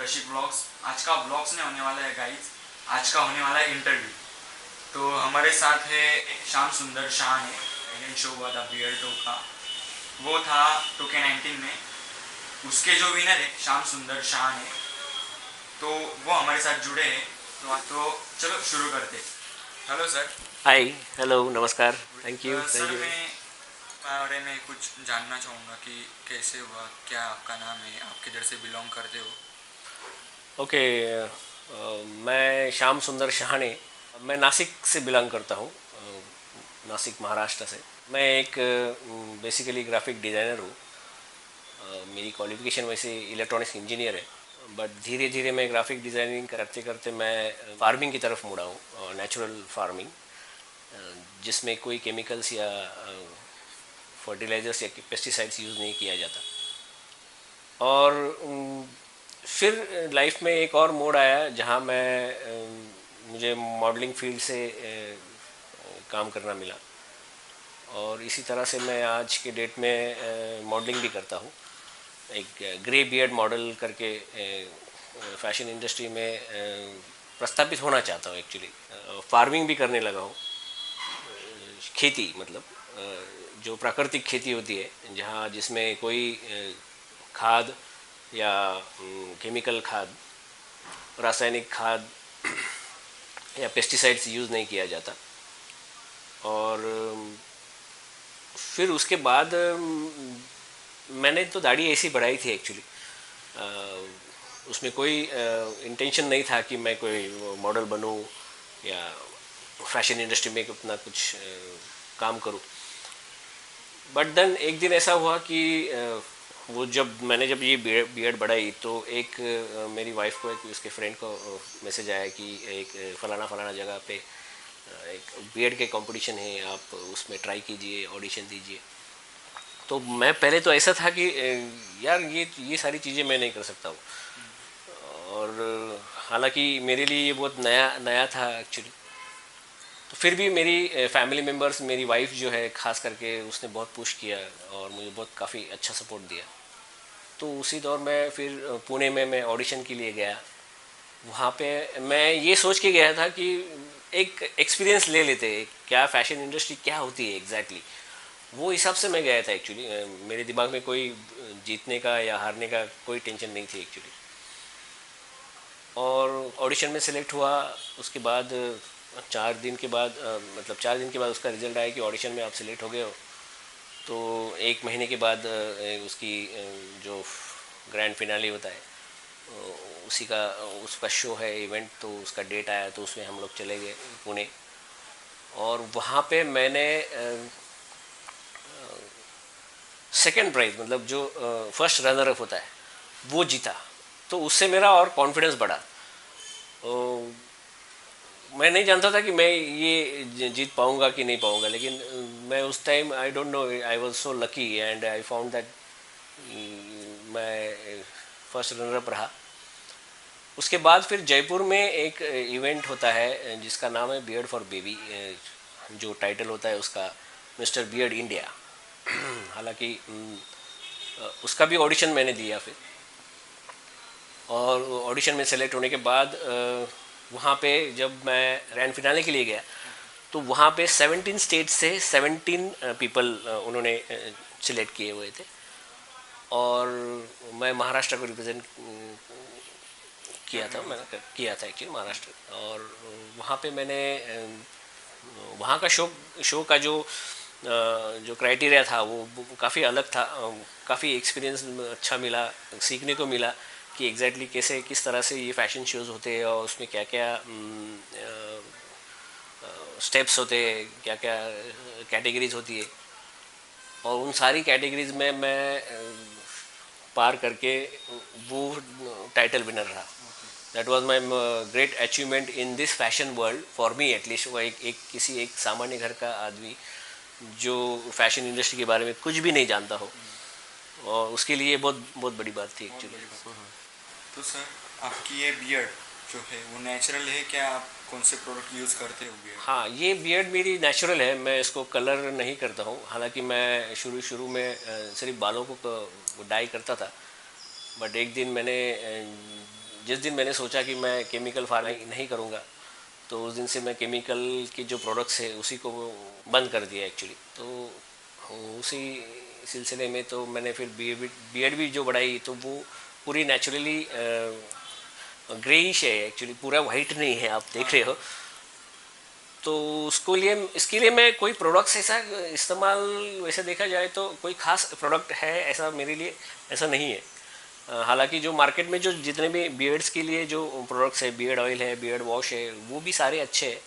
कशिप blogs. आज का blogs नहीं होने वाला है गाइस, आज का होने वाला है इंटरव्यू। तो हमारे साथ है श्याम सुंदर शाह ने, एलियन शो हुआ था बियर टो का, वो था 2K19 में। उसके जो विनर है श्याम सुंदर शाह ने, तो वो हमारे साथ जुड़े हैं। तो चलो शुरू करते। Hello sir. हाय, हेलो, नमस्कार। Thank you, sir thank you. मैं बारे में कुछ जानना चाहूँगा कि कैसे हुआ, क्या आपका नाम है, आप किधर से बिलोंग करते हो। ओके। मैं श्याम सुंदर शाहने, मैं नासिक से बिलोंग करता हूँ। नासिक, महाराष्ट्र से। मैं एक बेसिकली ग्राफिक डिज़ाइनर हूँ। मेरी क्वालिफिकेशन वैसे इलेक्ट्रॉनिक्स इंजीनियर है, बट धीरे धीरे मैं ग्राफिक डिज़ाइनिंग करते करते मैं फार्मिंग की तरफ मुड़ा हूँ, नेचुरल फार्मिंग, जिसमें कोई केमिकल्स या फर्टिलाइजर्स या पेस्टिसाइड्स यूज़ नहीं किया जाता। और फिर लाइफ में एक और मोड़ आया जहाँ मुझे मॉडलिंग फील्ड से काम करना मिला, और इसी तरह से मैं आज के डेट में मॉडलिंग भी करता हूँ। एक ग्रे बियर्ड मॉडल करके फैशन इंडस्ट्री में प्रस्थापित होना चाहता हूँ एक्चुअली। फार्मिंग भी करने लगा हूँ, खेती मतलब जो प्राकृतिक खेती होती है, जहाँ जिसमें कोई खाद या केमिकल खाद, रासायनिक खाद या पेस्टिसाइड्स यूज़ नहीं किया जाता। और फिर उसके बाद मैंने तो दाढ़ी ऐसी बढ़ाई थी एक्चुअली। उसमें कोई इंटेंशन नहीं था कि मैं कोई मॉडल बनूं या फैशन इंडस्ट्री में अपना कुछ काम करूं। बट देन एक दिन ऐसा हुआ कि वो जब ये बीएड बढ़ाई, तो एक मेरी वाइफ को, एक उसके फ्रेंड को मैसेज आया कि एक फलाना फलाना जगह पे एक बीएड के कंपटीशन है, आप उसमें ट्राई कीजिए, ऑडिशन दीजिए। तो मैं पहले तो ऐसा था कि यार ये सारी चीज़ें मैं नहीं कर सकता हूँ। और हालांकि मेरे लिए ये बहुत नया नया था एक्चुअली। तो फिर भी मेरी फैमिली मेम्बर्स, मेरी वाइफ जो है खास करके, उसने बहुत पुश किया और मुझे बहुत काफ़ी अच्छा सपोर्ट दिया। तो उसी दौर में फिर पुणे में मैं ऑडिशन के लिए गया। वहाँ पे मैं ये सोच के गया था कि एक एक्सपीरियंस ले लेते, क्या फैशन इंडस्ट्री क्या होती है एग्जैक्टली, वो हिसाब से मैं गया था एक्चुअली। मेरे दिमाग में कोई जीतने का या हारने का कोई टेंशन नहीं थी एक्चुअली। और ऑडिशन में सेलेक्ट हुआ। उसके बाद 4 दिन के बाद, मतलब 4 दिन के बाद उसका रिजल्ट आया कि ऑडिशन में आप सेलेक्ट हो गए हो। तो 1 महीने के बाद उसकी जो ग्रैंड फिनाले होता है, उसी का उसका शो है, इवेंट, तो उसका डेट आया, तो उसमें हम लोग चले गए पुणे। और वहाँ पे मैंने सेकंड प्राइज़, मतलब जो फर्स्ट रनर अप होता है, वो जीता। तो उससे मेरा और कॉन्फिडेंस बढ़ा। तो मैं नहीं जानता था कि मैं ये जीत पाऊंगा कि नहीं पाऊंगा, लेकिन मैं उस time, I don't know, I was so lucky and I found that मैं फर्स्ट रनर अप रहा। उसके बाद फिर जयपुर में एक इवेंट होता है जिसका नाम है बियर्ड फॉर बेबी। जो टाइटल होता है उसका, मिस्टर बियर्ड इंडिया। हालांकि उसका भी ऑडिशन मैंने दिया फिर। और ऑडिशन में सेलेक्ट होने के बाद वहाँ पे जब मैं ग्रैंड फिनाले के लिए गया, तो वहाँ पे 17 स्टेट से 17 पीपल उन्होंने सिलेक्ट किए हुए थे। और मैं महाराष्ट्र को रिप्रेजेंट किया था, मैंने किया था एक्चुअली महाराष्ट्र। और वहाँ पे मैंने वहाँ का शो का जो क्राइटेरिया था वो काफ़ी अलग था। काफ़ी एक्सपीरियंस अच्छा मिला, सीखने को मिला कि एग्जैक्टली कैसे, किस तरह से ये फैशन शोज़ होते हैं और उसमें क्या क्या स्टेप्स होते हैं, क्या क्या कैटेगरीज होती है। और उन सारी कैटेगरीज में मैं पार करके वो टाइटल विनर रहा। That was my great achievement in this fashion world for me at least. वो एक सामान्य घर का आदमी जो फैशन इंडस्ट्री के बारे में कुछ भी नहीं जानता हो, और उसके लिए बहुत बहुत बड़ी बात थी बहुत बड़ी एक्चुअली। बात। तो सर, आपकी ये बियर्ड जो है वो नेचुरल है क्या, आप कौन से प्रोडक्ट यूज़ करते हो बियर्ड हाँ, ये बियर्ड मेरी नेचुरल है, मैं इसको कलर नहीं करता हूँ। हालांकि मैं शुरू शुरू में सिर्फ बालों को डाई करता था। बट एक दिन मैंने जिस दिन मैंने सोचा कि मैं केमिकल फार्मिंग नहीं करूँगा, तो उस दिन से मैं केमिकल के जो प्रोडक्ट्स है उसी को बंद कर दिया एक्चुअली। तो उसी सिलसिले में तो मैंने फिर बीएड भी जो बढ़ाई, तो वो पूरी नेचुरली ग्रेइश है एक्चुअली, पूरा वाइट नहीं है, आप देख रहे हो। तो उसको लिए इसके लिए मैं कोई प्रोडक्ट्स ऐसा इस्तेमाल, वैसे देखा जाए तो कोई खास प्रोडक्ट है ऐसा मेरे लिए ऐसा नहीं है। हालांकि जो मार्केट में जो जितने भी बियर्ड्स के लिए जो प्रोडक्ट्स है, बियर्ड ऑयल है, बियर्ड वॉश है, वो भी सारे अच्छे हैं।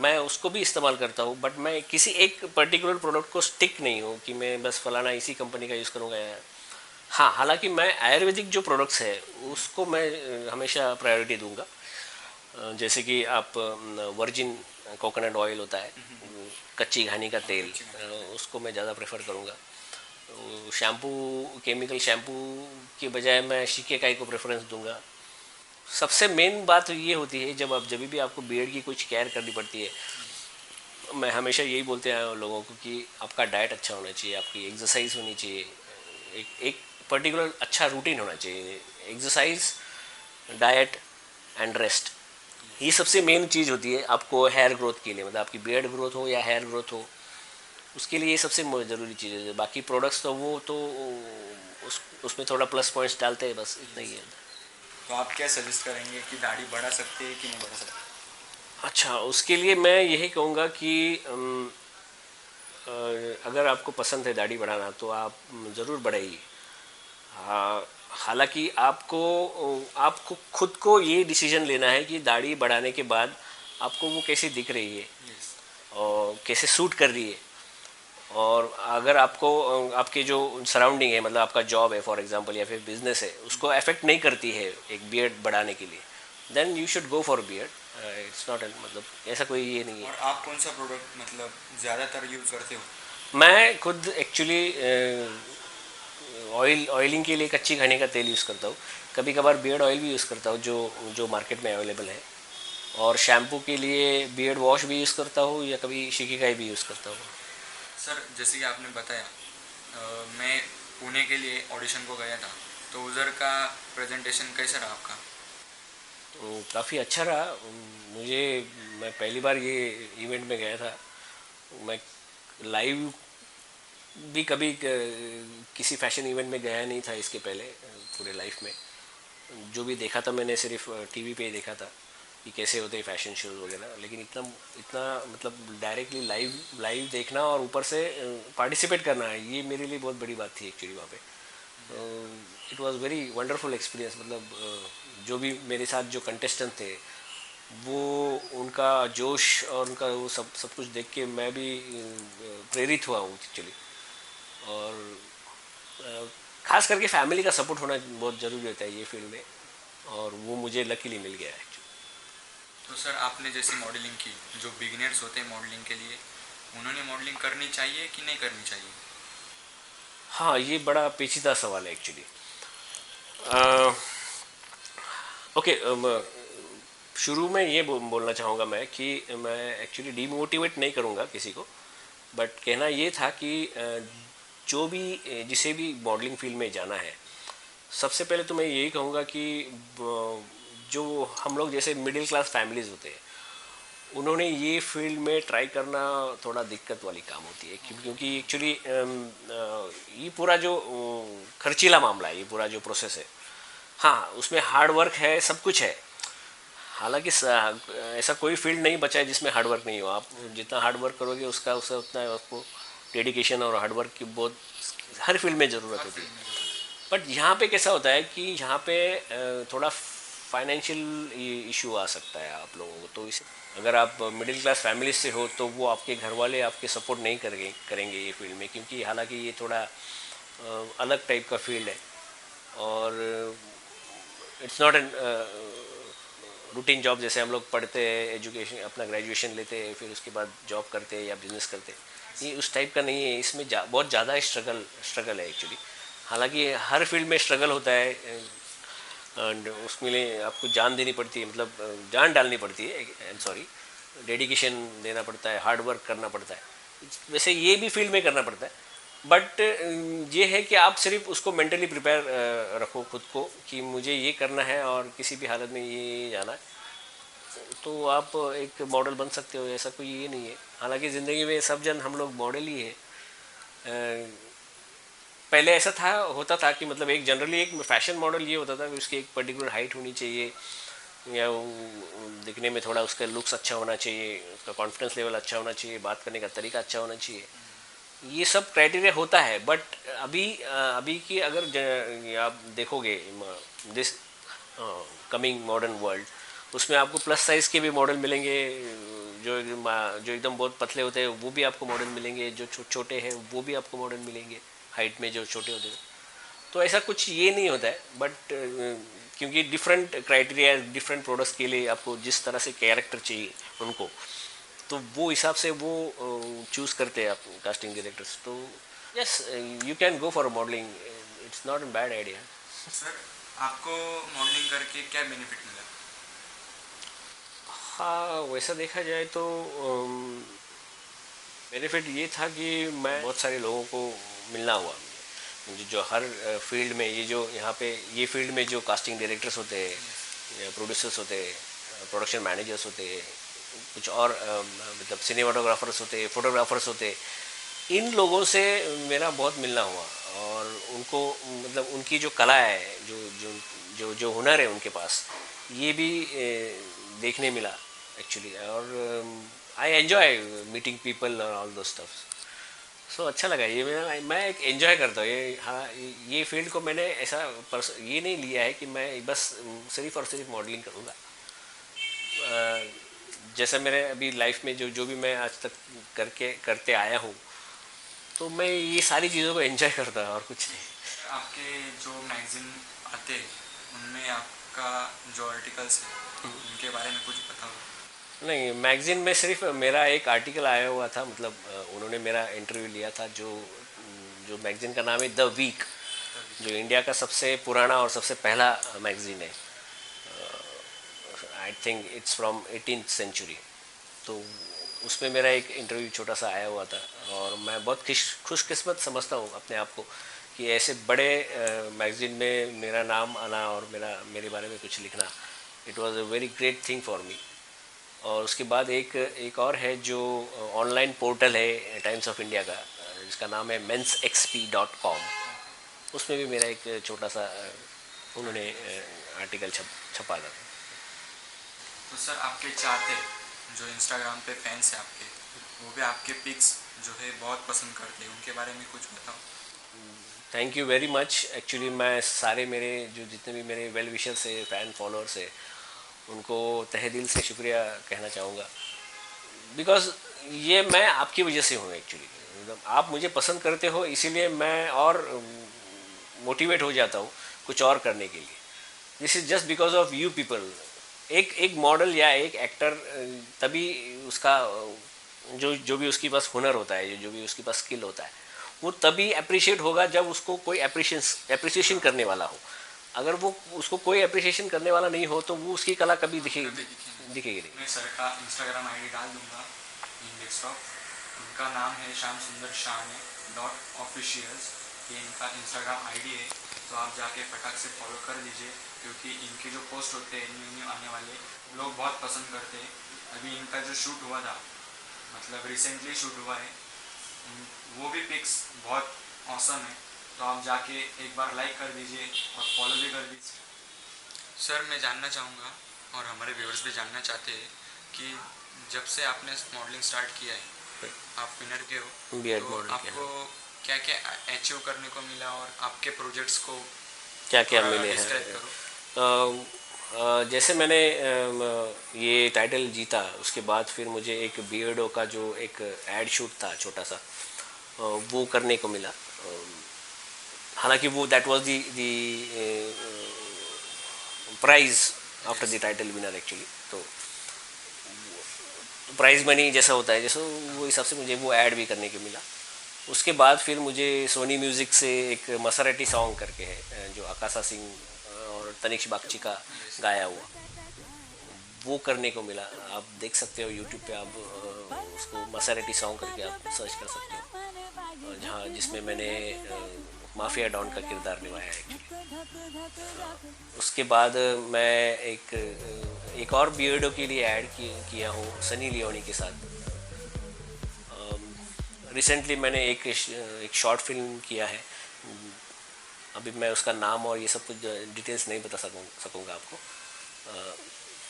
मैं उसको भी इस्तेमाल करता हूँ, बट मैं किसी एक पर्टिकुलर प्रोडक्ट को स्टिक नहीं हूँ कि मैं बस फलाना इसी कंपनी का यूज़ करूँगा। हाँ, हालांकि मैं आयुर्वेदिक जो प्रोडक्ट्स है उसको मैं हमेशा प्रायोरिटी दूंगा। जैसे कि आप वर्जिन कोकोनट ऑयल होता है, कच्ची घानी का तेल, उसको मैं ज़्यादा प्रेफर करूँगा। शैम्पू, केमिकल शैम्पू के बजाय मैं शिकेकाई को प्रेफरेंस दूंगा। सबसे मेन बात तो ये होती है, जब भी आपको बियर्ड की कुछ केयर करनी पड़ती है, मैं हमेशा यही बोलते हैं लोगों को कि आपका डाइट अच्छा होना चाहिए, आपकी एक्सरसाइज होनी चाहिए, एक पर्टिकुलर अच्छा रूटीन होना चाहिए। एक्सरसाइज, डाइट एंड रेस्ट, ये सबसे मेन चीज़ होती है आपको हेयर ग्रोथ के लिए, मतलब आपकी बियर्ड ग्रोथ हो या हेयर ग्रोथ हो, उसके लिए ये सबसे ज़रूरी चीज़ है। बाकी प्रोडक्ट्स तो वो तो उसमें थोड़ा प्लस पॉइंट्स डालते हैं, बस इतना ही है। तो आप क्या सजेस्ट करेंगे कि दाढ़ी बढ़ा सकते हैं कि नहीं बढ़ा सकते? अच्छा, उसके लिए मैं यही कहूँगा कि अगर आपको पसंद है दाढ़ी बढ़ाना तो आप ज़रूर बढ़ाइए। हाँ, हालांकि आपको खुद को ये डिसीजन लेना है कि दाढ़ी बढ़ाने के बाद आपको वो कैसे दिख रही है यस। और कैसे सूट कर रही है। और अगर आपको आपके जो सराउंडिंग है, मतलब आपका जॉब है फॉर एग्जांपल या फिर बिजनेस है, उसको अफेक्ट नहीं करती है एक बियर्ड बढ़ाने के लिए, then you should go for beard. It's not, मतलब ऐसा कोई ये नहीं है। और आप कौन सा प्रोडक्ट मतलब ज़्यादातर यूज़ करते हो? मैं खुद एक्चुअली ऑयलिंग के लिए कच्ची घानी का तेल यूज़ करता हूँ। कभी कभार बियर्ड ऑयल भी यूज़ करता हूँ जो जो मार्केट में अवेलेबल है। और शैम्पू के लिए बियर्ड वॉश भी यूज़ करता हूँ या कभी शिकीकाई भी यूज़ करता हूँ। सर, जैसे कि आपने बताया, मैं पुणे के लिए ऑडिशन को गया था, तो उधर का प्रेजेंटेशन कैसा रहा आपका? तो काफ़ी अच्छा रहा मुझे। मैं पहली बार ये इवेंट में गया था। मैं लाइव भी कभी किसी फैशन इवेंट में गया नहीं था इसके पहले पूरे लाइफ में। जो भी देखा था मैंने सिर्फ टीवी पे ही देखा था कि कैसे होते हैं फैशन शोज वगैरह, लेकिन इतना इतना मतलब डायरेक्टली लाइव लाइव देखना और ऊपर से पार्टिसिपेट करना है, ये मेरे लिए बहुत बड़ी बात थी एक्चुअली वहाँ पे। It was very wonderful experience. मतलब जो भी मेरे साथ जो कंटेस्टेंट थे, वो उनका जोश और उनका वो सब सब कुछ देख के मैं भी प्रेरित हुआ हूँ एक्चुअली। और खास करके फैमिली का सपोर्ट होना बहुत ज़रूरी होता है ये फील्ड में, और वो मुझे लकीली मिल गया है। तो सर, आपने जैसी मॉडलिंग की, जो बिगिनर्स होते हैं मॉडलिंग के लिए, उन्होंने मॉडलिंग करनी चाहिए कि नहीं करनी चाहिए? हाँ, ये बड़ा पेचीदा सवाल है एक्चुअली। ओके, शुरू में ये बोलना चाहूँगा मैं कि मैं एक्चुअली डीमोटिवेट नहीं करूँगा किसी को, बट कहना ये था कि जो भी जिसे भी मॉडलिंग फील्ड में जाना है, सबसे पहले तो मैं यही कहूँगा कि जो हम लोग जैसे मिडिल क्लास फैमिलीज़ होते हैं, उन्होंने ये फील्ड में ट्राई करना थोड़ा दिक्कत वाली काम होती है, क्योंकि एक्चुअली ये पूरा जो खर्चीला मामला है, ये पूरा जो प्रोसेस है, हाँ उसमें हार्ड वर्क है, सब कुछ है। हालांकि ऐसा कोई फील्ड नहीं बचा है जिसमें हार्ड वर्क नहीं हो। आप जितना हार्ड वर्क करोगे उसका उससे उतना आपको डेडिकेशन और हार्ड वर्क की बहुत हर फील्ड में ज़रूरत हर होती है। फील्ड में ज़रूरत बट यहाँ पे कैसा होता है कि यहाँ पे थोड़ा फाइनेंशियल इशू आ सकता है आप लोगों को। तो इसे अगर आप मिडिल क्लास फैमिली से हो तो वो आपके घर वाले आपके सपोर्ट नहीं करेंगे ये फील्ड में, क्योंकि हालांकि ये थोड़ा अलग टाइप का फील्ड है। और it's not an routine job जैसे हम लोग पढ़ते हैं, एजुकेशन अपना ग्रेजुएशन लेते हैं, फिर उसके बाद जॉब करते हैं या बिजनेस करते हैं, ये उस टाइप का नहीं है। इसमें बहुत ज़्यादा स्ट्रगल है एक्चुअली। हालांकि हर फील्ड में स्ट्रगल होता है, एंड उसमें लिए आपको जान देनी पड़ती है, मतलब जान डालनी पड़ती है, आई एम सॉरी, डेडिकेशन देना पड़ता है, हार्ड वर्क करना पड़ता है। वैसे ये भी फील्ड में करना पड़ता है, बट ये है कि आप सिर्फ उसको मेंटली प्रिपेयर रखो खुद को कि मुझे ये करना है और किसी भी हालत में ये जाना है, तो आप एक मॉडल बन सकते हो। ऐसा कोई ये नहीं है। हालांकि ज़िंदगी में सब जन हम लोग मॉडल ही है। पहले ऐसा था होता था कि मतलब एक जनरली एक फैशन मॉडल ये होता था कि उसकी एक पर्टिकुलर हाइट होनी चाहिए, या दिखने में थोड़ा उसका लुक्स अच्छा होना चाहिए, उसका कॉन्फिडेंस लेवल अच्छा होना चाहिए, बात करने का तरीका अच्छा होना चाहिए। ये सब क्राइटेरिया होता है। बट अभी की अगर आप देखोगे दिस कमिंग मॉडर्न वर्ल्ड, उसमें आपको प्लस साइज़ के भी मॉडल मिलेंगे, जो एकदम बहुत पतले होते हैं वो भी आपको मॉडल मिलेंगे, जो छोटे हैं वो भी आपको मॉडल मिलेंगे, हाइट में जो छोटे होते हैं। तो ऐसा कुछ ये नहीं होता है। बट क्योंकि डिफरेंट क्राइटेरिया डिफरेंट प्रोडक्ट्स के लिए आपको जिस तरह से कैरेक्टर चाहिए उनको, तो वो हिसाब से वो चूज़ करते हैं आप कास्टिंग डायरेक्टर्स। तो yes, you can go for modelling, it's not a bad idea. Sir आपको मॉडलिंग करके क्या बेनिफिट मिला? हाँ, वैसा देखा जाए तो बेनिफिट ये था कि मैं बहुत सारे लोगों को मिलना हुआ मुझे, जो हर फील्ड में ये जो यहाँ पे ये फील्ड में जो कास्टिंग डायरेक्टर्स होते हैं, या प्रोड्यूसर्स होते हैं, प्रोडक्शन मैनेजर्स होते हैं, कुछ और मतलब सिनेमाटोग्राफर्स होते हैं, फोटोग्राफर्स होते हैं, इन लोगों से मेरा बहुत मिलना हुआ। और उनको मतलब उनकी जो कला है, जो जो जो जो हुनर है उनके पास, ये भी देखने मिला एक्चुअली। और आई एन्जॉय मीटिंग पीपल और ऑल दो स्टफ्स। सो अच्छा लगा ये। मैं एक एंजॉय करता हूँ ये। हाँ, ये फील्ड को मैंने ऐसा ये नहीं लिया है कि मैं बस सिर्फ और सिर्फ मॉडलिंग करूँगा। जैसे मेरे अभी लाइफ में जो जो भी मैं आज तक करते आया हूँ, तो मैं ये सारी चीज़ों को एंजॉय करता हूँ और कुछ नहीं। आपके जो मैगजीन आते हैं उनमें आपका जो आर्टिकल्स है उनके बारे में कुछ बताओ। नहीं, मैगजीन में सिर्फ मेरा एक आर्टिकल आया हुआ था, मतलब उन्होंने मेरा इंटरव्यू लिया था। जो जो मैगजीन का नाम है द वीक, जो इंडिया का सबसे पुराना और सबसे पहला मैगजीन है। I think it's from 18th century. तो उसमें मेरा एक इंटरव्यू छोटा सा आया हुआ था, और मैं बहुत खुशकिस्मत समझता हूँ अपने आप को कि ऐसे बड़े मैगजीन में मेरा नाम आना और मेरे बारे में कुछ लिखना, it was a very great thing for me. और उसके बाद एक और है जो ऑनलाइन पोर्टल है टाइम्स ऑफ इंडिया का, जिसका नाम है mensxp.com। उसमें भी मेरा एक छोटा सा उन्होंने आर्टिकल छपा था। तो सर आपके चाहते जो इंस्टाग्राम पे फैंस हैं आपके, वो भी आपके पिक्स जो है बहुत पसंद करते हैं, उनके बारे में कुछ बताओ। Thank you very much. Actually मैं सारे मेरे जो जितने भी मेरे वेल विशर्स है, फ़ैन फॉलोअर्स है, उनको तहे दिल से शुक्रिया कहना चाहूँगा। बिकॉज ये मैं आपकी वजह से हूँ एक्चुअली। मतलब आप मुझे पसंद करते हो, इसीलिए मैं और मोटिवेट हो जाता हूँ कुछ और करने के लिए। This is just because of you people. एक एक मॉडल या एक एक्टर तभी उसका जो जो भी उसके पास हुनर होता है, जो भी उसके पास स्किल होता है, वो तभी अप्रिशिएट होगा जब उसको कोई अप्रिसिएशन करने वाला हो। अगर वो उसको कोई अप्रिसिएशन करने वाला नहीं हो, तो वो उसकी कला कभी दिखेगी नहीं। मैं सर का इंस्टाग्राम आईडी डाल दूंगा इन डेस्कटॉप। उनका नाम है श्याम सुंदर शाह डॉट ऑफिशियल्स, ये इनका इंस्टाग्राम आईडी है। तो आप जाके फटाक से फॉलो कर लीजिए, क्योंकि इनके जो पोस्ट होते हैं न्यू आने वाले, लोग बहुत पसंद करते हैं। अभी इनका जो शूट हुआ था, मतलब रिसेंटली शूट हुआ है, वो भी पिक्स बहुत औसम है। तो आप जाके एक बार लाइक कर दीजिए और फॉलो भी कर दीजिए। सर मैं जानना चाहूँगा, और हमारे व्यूअर्स भी जानना चाहते हैं कि जब से आपने मॉडलिंग स्टार्ट किया है, आप विनर के हो, बियर्ड तो मॉडल आपको क्या क्या अचीव करने को मिला और आपके प्रोजेक्ट्स को क्या क्या थोड़ा मिले डिस्क्राइब हैं। करो। जैसे मैंने ये टाइटल जीता, उसके बाद फिर मुझे एक बियर्डो का जो एक एड शूट था छोटा सा, वो करने को मिला। हालांकि वो that was the prize after the title winner actually. तो प्राइज मनी जैसा होता है, जैसे वो हिसाब से मुझे वो ऐड भी करने को मिला। उसके बाद फिर मुझे सोनी म्यूज़िक से एक मसराटी सॉन्ग करके है, जो आकाशा सिंह और तनिष्क बागची का गाया हुआ, वो करने को मिला। आप देख सकते हो यूट्यूब पे, आप उसको मसेरेटी सॉन्ग करके आप सर्च कर सकते हो, और जहाँ जिसमें मैंने माफिया डॉन का किरदार निभाया है एक्चुअली। उसके बाद मैं एक और बियर्डो के लिए ऐड किया हूँ सनी लियोनी के साथ। रिसेंटली मैंने एक शॉर्ट फिल्म किया है, अभी मैं उसका नाम और ये सब कुछ डिटेल्स नहीं बता सकूँगा आपको,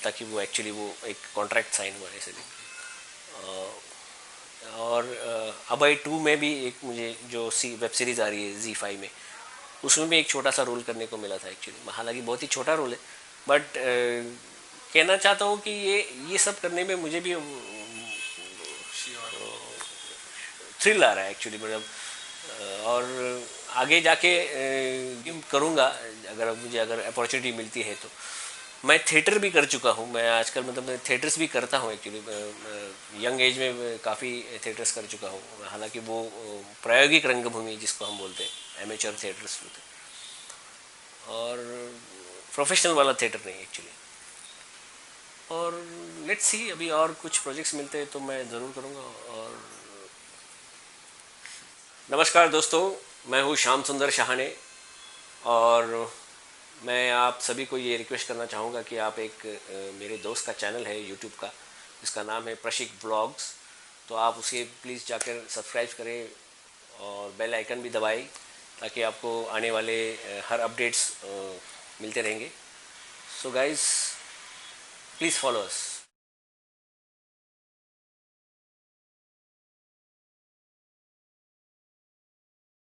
ताकि वो एक्चुअली वो एक कॉन्ट्रैक्ट साइन हुआ है इसलिए। और अबई 2 में भी एक मुझे जो वेब सीरीज़ आ रही है Z5 में, उसमें भी एक छोटा सा रोल करने को मिला था एक्चुअली। हालांकि बहुत ही छोटा रोल है, बट कहना चाहता हूँ कि ये सब करने में मुझे भी थ्रिल आ रहा है एक्चुअली, मतलब और आगे जाके करूँगा अगर अपॉर्चुनिटी मिलती है तो। मैं थिएटर भी कर चुका हूँ, मैं आजकल मतलब मैं थिएटर्स भी करता हूँ एक्चुअली। यंग एज में काफ़ी थिएटर्स कर चुका हूँ, हालांकि वो प्रायोगिक रंगभूमि जिसको हम बोलते हैं, एमेचर थिएटर्स होते हैं, और प्रोफेशनल वाला थिएटर नहीं एक्चुअली। और लेट्स सी, अभी और कुछ प्रोजेक्ट्स मिलते हैं तो मैं ज़रूर करूँगा। और नमस्कार दोस्तों, मैं हूँ श्याम सुंदर शाहने, और मैं आप सभी को ये रिक्वेस्ट करना चाहूँगा कि आप मेरे दोस्त का चैनल है यूट्यूब का, जिसका नाम है प्रशिक ब्लॉग्स, तो आप उसे प्लीज़ जाकर सब्सक्राइब करें और बेल आइकन भी दबाएं, ताकि आपको आने वाले हर अपडेट्स मिलते रहेंगे। So guys, please follow us.